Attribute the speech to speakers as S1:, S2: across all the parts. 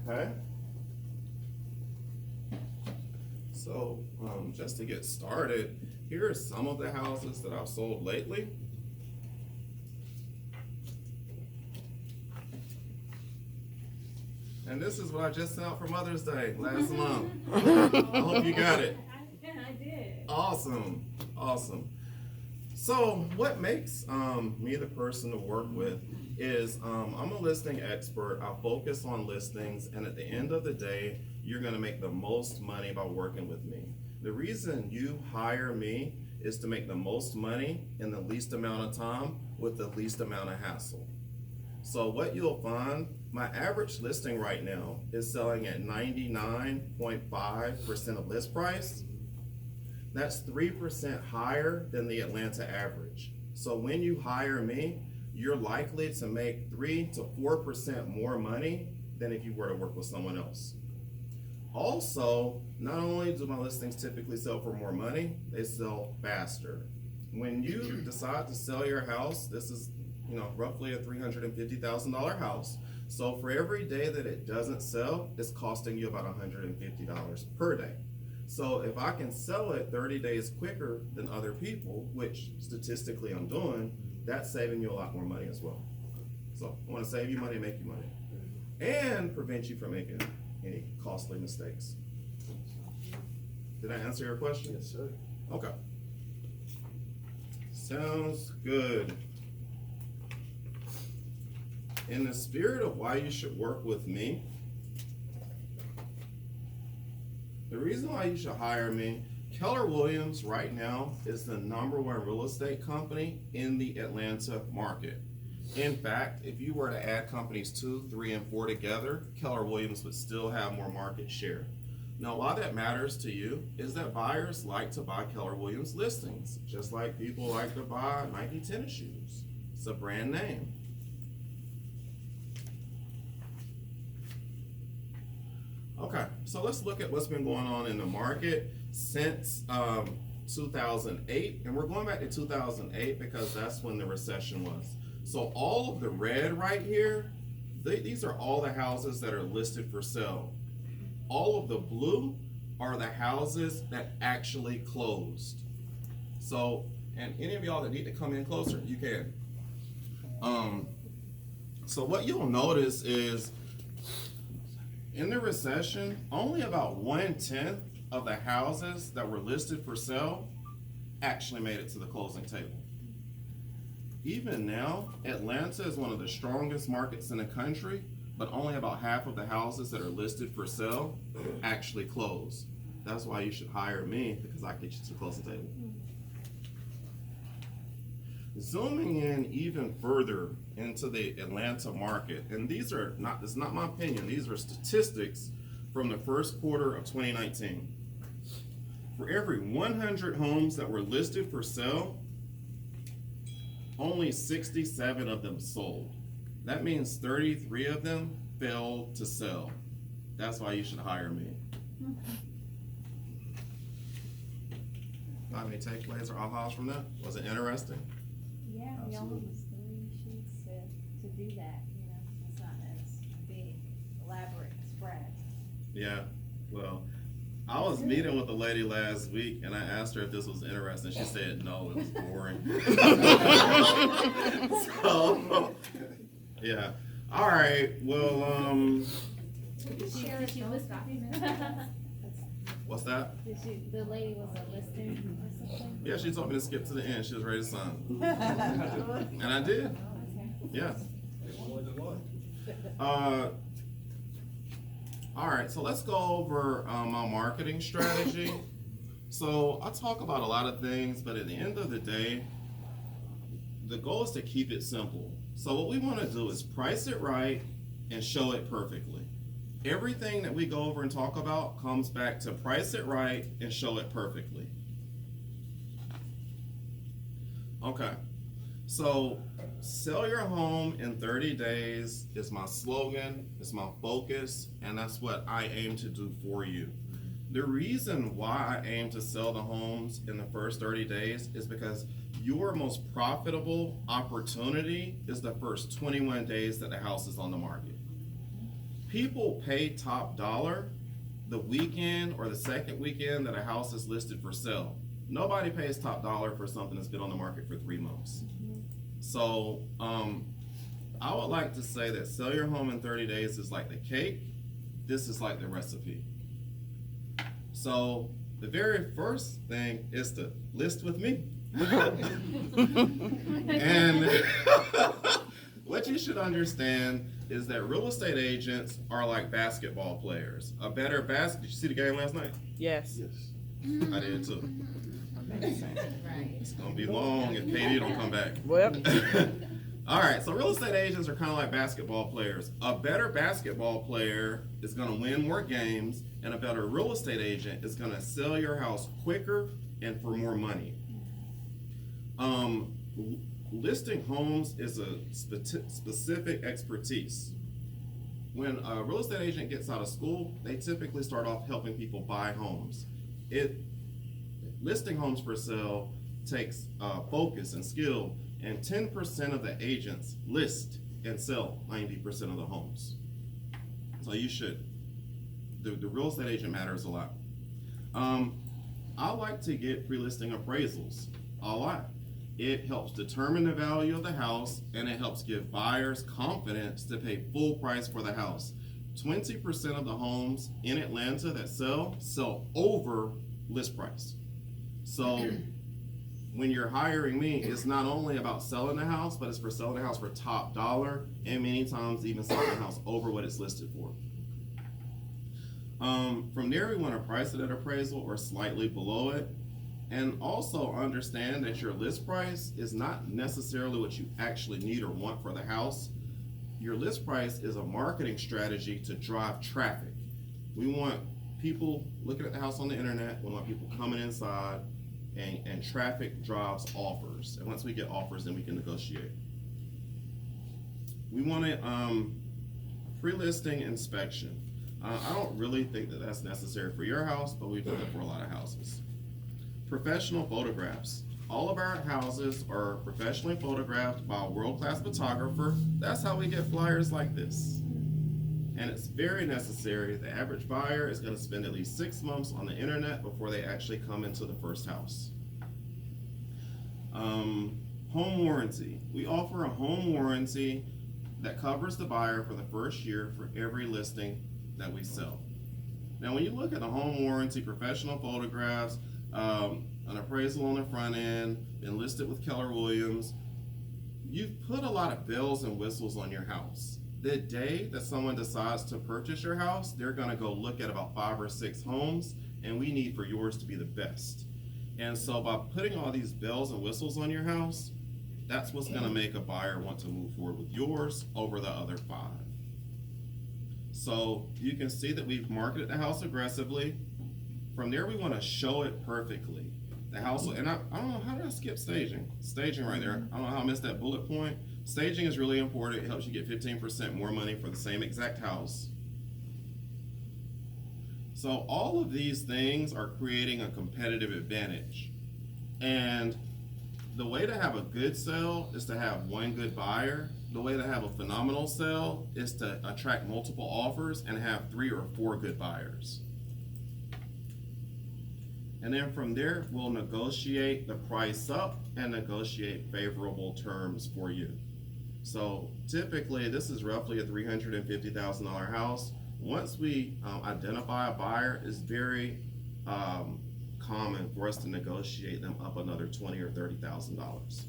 S1: Okay. So, just to get started, here are some of the houses that I've sold lately. And this is what I just sent out for Mother's Day last month. I hope you got it.
S2: I did.
S1: Awesome. Awesome. So what makes me the person to work with is I'm a listing expert. I focus on listings, and at the end of the day, you're going to make the most money by working with me. The reason you hire me is to make the most money in the least amount of time with the least amount of hassle. So what you'll find, my average listing right now is selling at 99.5% of list price. That's 3% higher than the Atlanta average. So when you hire me, you're likely to make 3 to 4% more money than if you were to work with someone else. Also, not only do my listings typically sell for more money, they sell faster. When you decide to sell your house, this is roughly a $350,000 house. So for every day that it doesn't sell, it's costing you about $150 per day. So if I can sell it 30 days quicker than other people, which statistically I'm doing, that's saving you a lot more money as well. So I want to save you money, make you money, and prevent you from making any costly mistakes. Did I answer your question?
S3: Yes, sir.
S1: Okay. Sounds good. In the spirit of why you should work with me, the reason why you should hire me, Keller Williams right now is the #1 real estate company in the Atlanta market. In fact, if you were to add companies 2, 3, and 4 together, Keller Williams would still have more market share. Now, why that matters to you is that buyers like to buy Keller Williams listings, just like people like to buy Nike tennis shoes. It's a brand name. Okay, so let's look at what's been going on in the market since 2008, and we're going back to 2008 because that's when the recession was. So all of the red right here, these are all the houses that are listed for sale. All of the blue are the houses that actually closed. So, and any of y'all that need to come in closer, you can. So what you'll notice is in the recession, only about 1/10 of the houses that were listed for sale actually made it to the closing table. Even now, Atlanta is one of the strongest markets in the country, but only about half of the houses that are listed for sale actually close. That's why you should hire me, because I get you to the closing table. Zooming in even further into the Atlanta market, and this is not my opinion, these are statistics from the first quarter of 2019. For every 100 homes that were listed for sale, only 67 of them sold. That means 33 of them failed to sell. That's why you should hire me. Got any takeaways or ahas from that? Was it interesting?
S2: Yeah, we all have 3 sheets to do that, It's not as big, elaborate spread.
S1: Yeah, well, I was meeting with a lady last week and I asked her if this was interesting. She said no, it was boring. So, yeah. All right, well,
S2: Did she list documents?
S1: what's that?
S2: The lady was a lister or something?
S1: Yeah, she told me to skip to the end. She was ready to sign. And I did. Yeah. All right, so let's go over my marketing strategy. So I talk about a lot of things, but at the end of the day, the goal is to keep it simple. So what we want to do is price it right and show it perfectly. Everything that we go over and talk about comes back to price it right and show it perfectly. Okay, so sell your home in 30 days is my slogan, it's my focus, and that's what I aim to do for you. The reason why I aim to sell the homes in the first 30 days is because your most profitable opportunity is the first 21 days that the house is on the market. People pay top dollar the weekend or the second weekend that a house is listed for sale. Nobody pays top dollar for something that's been on the market for 3 months. So I would like to say that sell your home in 30 days is like the cake. This is like the recipe. So the very first thing is to list with me. And what you should understand is that real estate agents are like basketball players. Did you see the game last night?
S3: Yes.
S1: I did too. It's gonna be long if KD don't come back.
S3: Well,
S1: All right, so real estate agents are kind of like basketball players. A better basketball player is gonna win more games, and a better real estate agent is gonna sell your house quicker and for more money. Listing homes is a specific expertise. When a real estate agent gets out of school, they typically start off helping people buy homes. Listing homes for sale takes focus and skill, and 10% of the agents list and sell 90% of the homes. So you should. The real estate agent matters a lot. I like to get pre-listing appraisals a lot. It helps determine the value of the house, and it helps give buyers confidence to pay full price for the house. 20% of the homes in Atlanta that sell over list price. So when you're hiring me, it's not only about selling the house, but it's for selling the house for top dollar, and many times even selling the house over what it's listed for. From there, we want to price it at appraisal or slightly below it. And also understand that your list price is not necessarily what you actually need or want for the house. Your list price is a marketing strategy to drive traffic. We want people looking at the house on the internet. We want people coming inside, and traffic drives offers. And once we get offers, then we can negotiate. We want a pre-listing inspection. I don't really think that that's necessary for your house, but we do it for a lot of houses. Professional photographs. All of our houses are professionally photographed by a world-class photographer. That's how we get flyers like this. And it's very necessary. The average buyer is going to spend at least 6 months on the internet before they actually come into the first house. Home warranty. We offer a home warranty that covers the buyer for the first year for every listing that we sell. Now, when you look at the home warranty, professional photographs, an appraisal on the front end, been listed with Keller Williams, you've put a lot of bells and whistles on your house. The day that someone decides to purchase your house, they're gonna go look at about 5 or 6 homes, and we need for yours to be the best. And so by putting all these bells and whistles on your house, that's what's gonna make a buyer want to move forward with yours over the other 5. So you can see that we've marketed the house aggressively. From there, we wanna show it perfectly. The house, and I don't know, how did I skip staging? Staging right there. I don't know how I missed that bullet point. Staging is really important. It helps you get 15% more money for the same exact house. So all of these things are creating a competitive advantage. And the way to have a good sale is to have one good buyer. The way to have a phenomenal sale is to attract multiple offers and have 3 or 4 good buyers. And then from there, we'll negotiate the price up and negotiate favorable terms for you. So typically, this is roughly a $350,000 house. Once we identify a buyer, it's very common for us to negotiate them up another $20,000 or $30,000.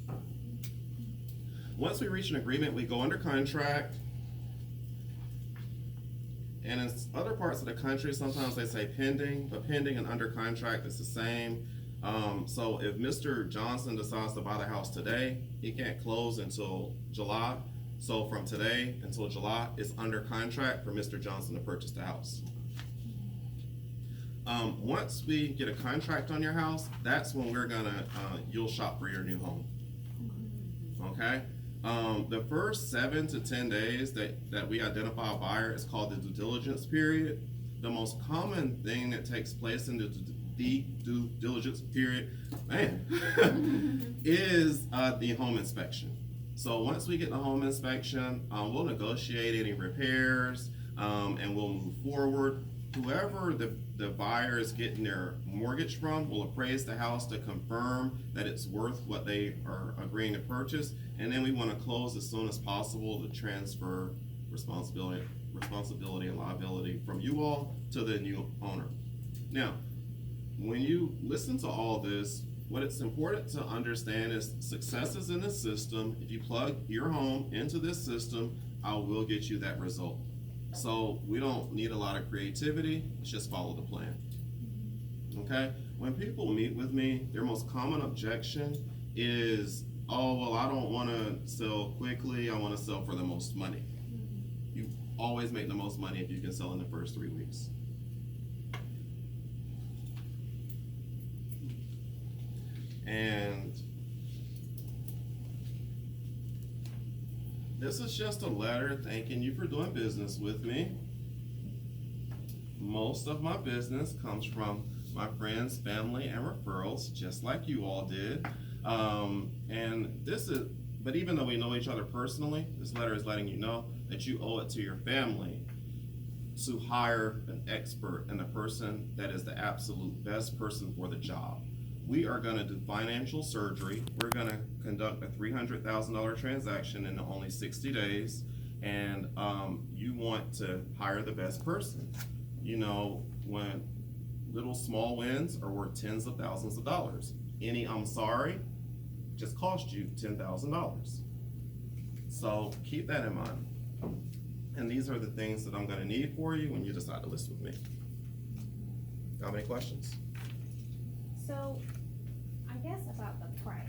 S1: Once we reach an agreement, we go under contract. And in other parts of the country, sometimes they say pending, but pending and under contract is the same. So if Mr. Johnson decides to buy the house today, he can't close until July. So from today until July, it's under contract for Mr. Johnson to purchase the house. Once we get a contract on your house, that's when we're gonna, you'll shop for your new home. Okay? The first 7 to 10 days that we identify a buyer is called the due diligence period. The most common thing that takes place in the due diligence period, is the home inspection. So once we get the home inspection, we'll negotiate any repairs. and we'll move forward. Whoever the buyer is getting their mortgage from will appraise the house to confirm that it's worth what they are agreeing to purchase, and then we want to close as soon as possible to transfer responsibility and liability from you all to the new owner. Now, when you listen to all this, what it's important to understand is success is in the system. If you plug your home into this system, I will get you that result. So we don't need a lot of creativity, let's just follow the plan. Okay? When people meet with me, their most common objection is, oh, well, I don't want to sell quickly, I want to sell for the most money. You always make the most money if you can sell in the first 3 weeks. And this is just a letter thanking you for doing business with me. Most of my business comes from my friends, family, and referrals, just like you all did. But even though we know each other personally, this letter is letting you know that you owe it to your family to hire an expert and the person that is the absolute best person for the job. We are going to do financial surgery. We're going to conduct a $300,000 transaction in only 60 days, and you want to hire the best person. You know, when little small wins are worth tens of thousands of dollars. Any I'm sorry just cost you $10,000. So keep that in mind. And these are the things that I'm going to need for you when you decide to list with me. Got any questions?
S2: So, I guess about the price,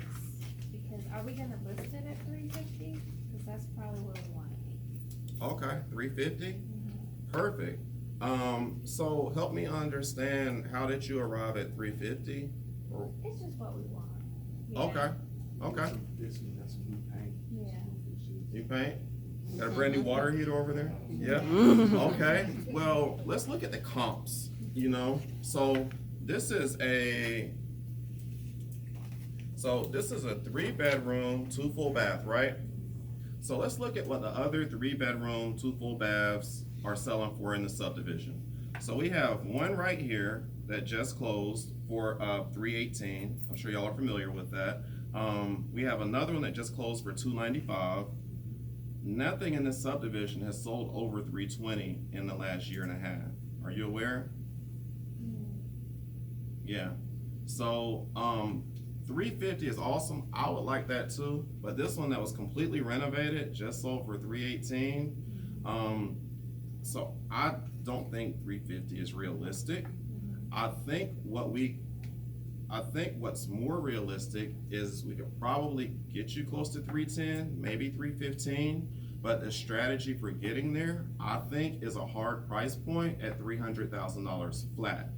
S2: because are we gonna list it at $350? Cause that's probably where we wanna be.
S1: Okay, $350? Perfect. So help me understand, how did you arrive at $350?
S2: It's just what we want.
S1: Okay, okay.
S3: This one got some new paint.
S2: Yeah.
S1: New paint? Got a brand new water heater over there? Yeah. Okay. Well, let's look at the comps, you know? So this is a 3-bedroom, 2 full bath, right? So let's look at what the other 3-bedroom, 2 full baths are selling for in the subdivision. So we have one right here that just closed for $318. I'm sure y'all are familiar with that. We have another one that just closed for $295. Nothing in this subdivision has sold over $320 in the last year and a half. Are you aware? Yeah. So $350 is awesome. I would like that too. But this one that was completely renovated just sold for $318. So I don't think $350 is realistic. I think what's more realistic is we could probably get you close to $310, maybe $315. But the strategy for getting there, I think, is a hard price point at $300,000 flat.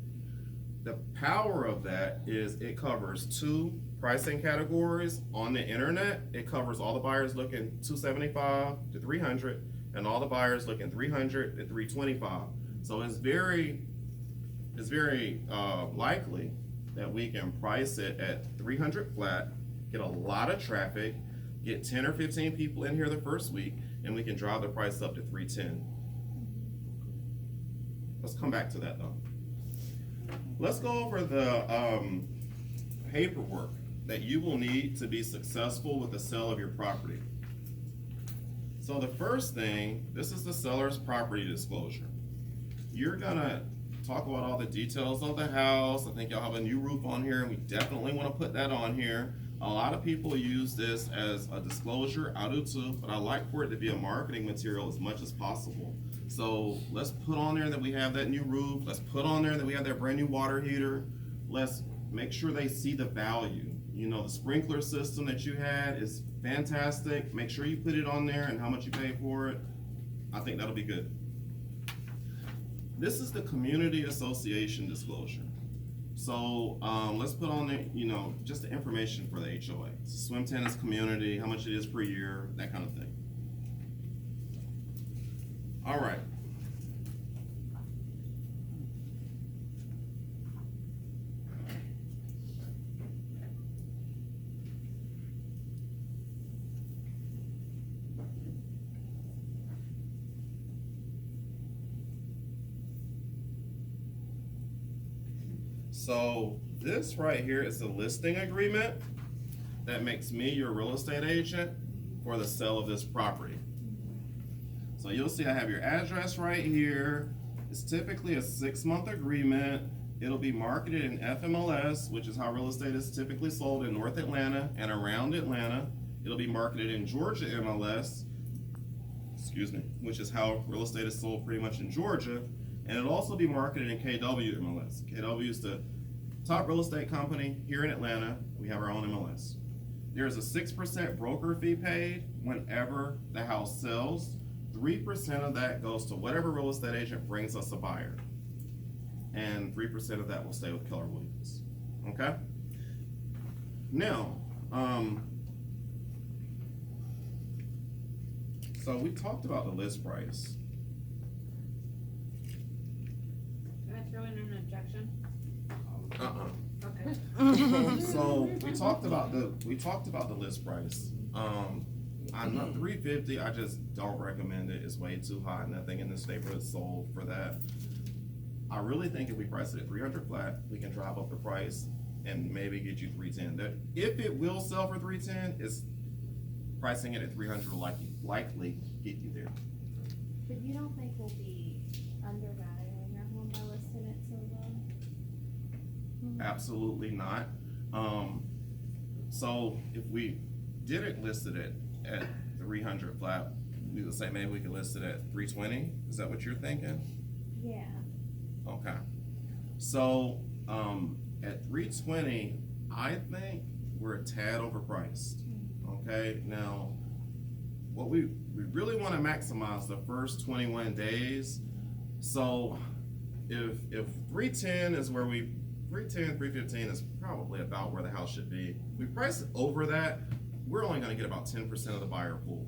S1: The power of that is it covers 2 pricing categories on the internet. It covers all the buyers looking $275 to $300, and all the buyers looking $300 to $325. So it's very likely that we can price it at $300 flat, get a lot of traffic, get 10 or 15 people in here the first week, and we can drive the price up to $310. Let's come back to that though. Let's go over the paperwork that you will need to be successful with the sale of your property. So the first thing, this is the seller's property disclosure. You're gonna talk about all the details of the house. I think y'all have a new roof on here, and we definitely want to put that on here. A lot of people use this as a disclosure. I do too, but I like for it to be a marketing material as much as possible. So let's put on there that we have that new roof. Let's put on there that we have that brand new water heater. Let's make sure they see the value. You know, the sprinkler system that you had is fantastic. Make sure you put it on there and how much you pay for it. I think that'll be good. This is the community association disclosure. So let's put on there, you know, just the information for the HOA. It's a swim tennis community, how much it is per year, that kind of thing. All right. So this right here is the listing agreement that makes me your real estate agent for the sale of this property. So you'll see I have your address right here. It's typically a 6-month agreement. It'll be marketed in FMLS, which is how real estate is typically sold in North Atlanta and around Atlanta. It'll be marketed in Georgia MLS, which is how real estate is sold pretty much in Georgia. And it'll also be marketed in KW MLS. KW is the top real estate company here in Atlanta. We have our own MLS. There's a 6% broker fee paid whenever the house sells. 3% of that goes to whatever real estate agent brings us a buyer. And 3% of that will stay with Keller Williams. Okay? Now, so we talked about the list price.
S2: Can I throw in an objection?
S1: Okay. So we talked about the list price. I'm not 350. I just don't recommend it. It's way too high. Nothing in this neighborhood is sold for that. I really think if we price it at 300 flat, we can drive up the price and maybe get you 310. That if it will sell for 310, it's pricing it at 300 will likely get you there.
S2: But you don't think we'll be undervaluing your home by listing it so low?
S1: Absolutely not. So if we didn't list it at 300 flat, we would say maybe we could list it at 320. Is that what you're thinking?
S2: Yeah.
S1: Okay. So at 320, I think we're a tad overpriced. Okay. Now, what we really want to maximize the first 21 days. So if 310 is where 315 is probably about where the house should be. If we price it over that, we're only going to get about 10% of the buyer pool.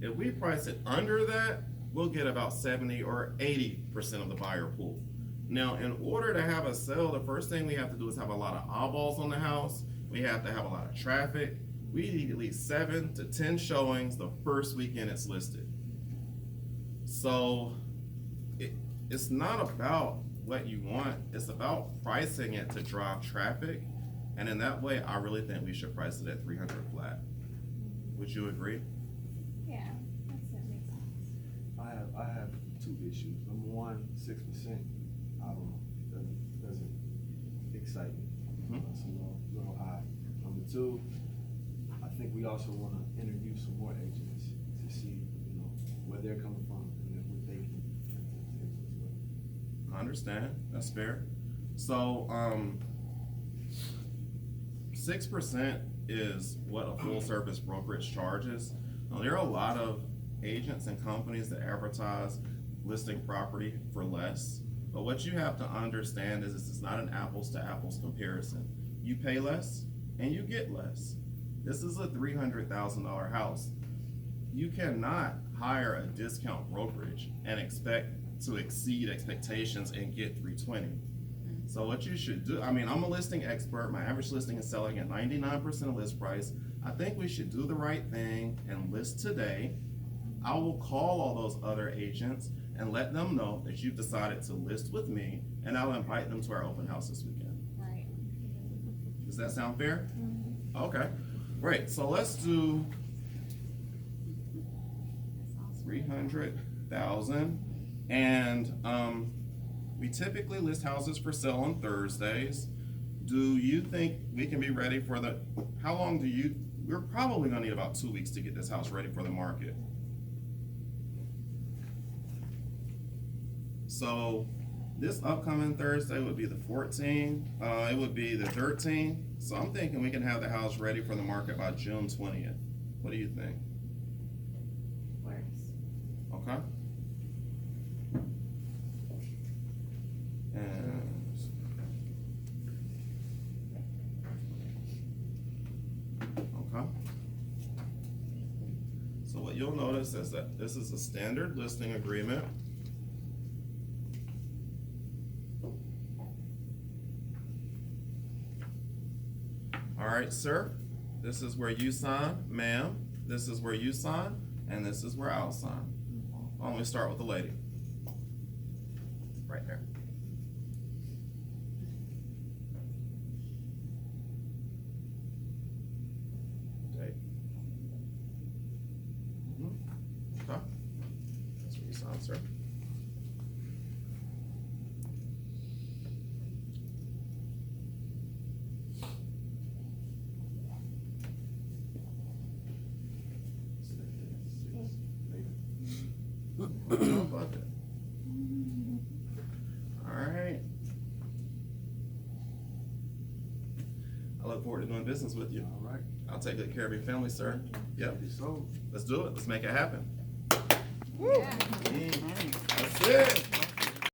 S1: If we price it under that, we'll get about 70 or 80% of the buyer pool. Now, in order to have a sale, the first thing we have to do is have a lot of eyeballs on the house. We have to have a lot of traffic. We need at least 7 to 10 showings the first weekend it's listed. So it's not about what you want, it's about pricing it to drive traffic. And in that way, I really think we should price it at 300 flat. Would you agree?
S2: Yeah, that makes sense.
S3: I have 2 issues. Number one, 6%. I don't know. Doesn't excite me. It's a little high. Number 2, I think we also want to interview some more agents to see, where they're coming from and then what they can bring to the table as well.
S1: I understand. That's fair. So 6% is what a full service brokerage charges. Now, there are a lot of agents and companies that advertise listing property for less. But what you have to understand is this is not an apples to apples comparison. You pay less and you get less. This is a $300,000 house. You cannot hire a discount brokerage and expect to exceed expectations and get 320. So what you should do, I'm a listing expert. My average listing is selling at 99% of list price. I think we should do the right thing and list today. I will call all those other agents and let them know that you've decided to list with me, and I'll invite them to our open house this weekend.
S2: Right.
S1: Does that sound fair? Okay, great. So let's do 300,000, and we typically list houses for sale on Thursdays. Do you think we can be ready for how long we're probably gonna need about 2 weeks to get this house ready for the market. So this upcoming Thursday would be the 14th, it would be the 13th. So I'm thinking we can have the house ready for the market by June 20th. What do you think?
S2: Works.
S1: Okay. And okay. So what you'll notice is that this is a standard listing agreement. All right, sir, this is where you sign, ma'am, this is where you sign, and this is where I'll sign. Why don't we start with the lady? Right there. on, sir. No budget. Alright. I look forward to doing business with you.
S3: All right.
S1: I'll take good care of your family, sir. Yep.
S3: Maybe so.
S1: Let's do it. Let's make it happen.
S2: Yeah.
S1: That's it.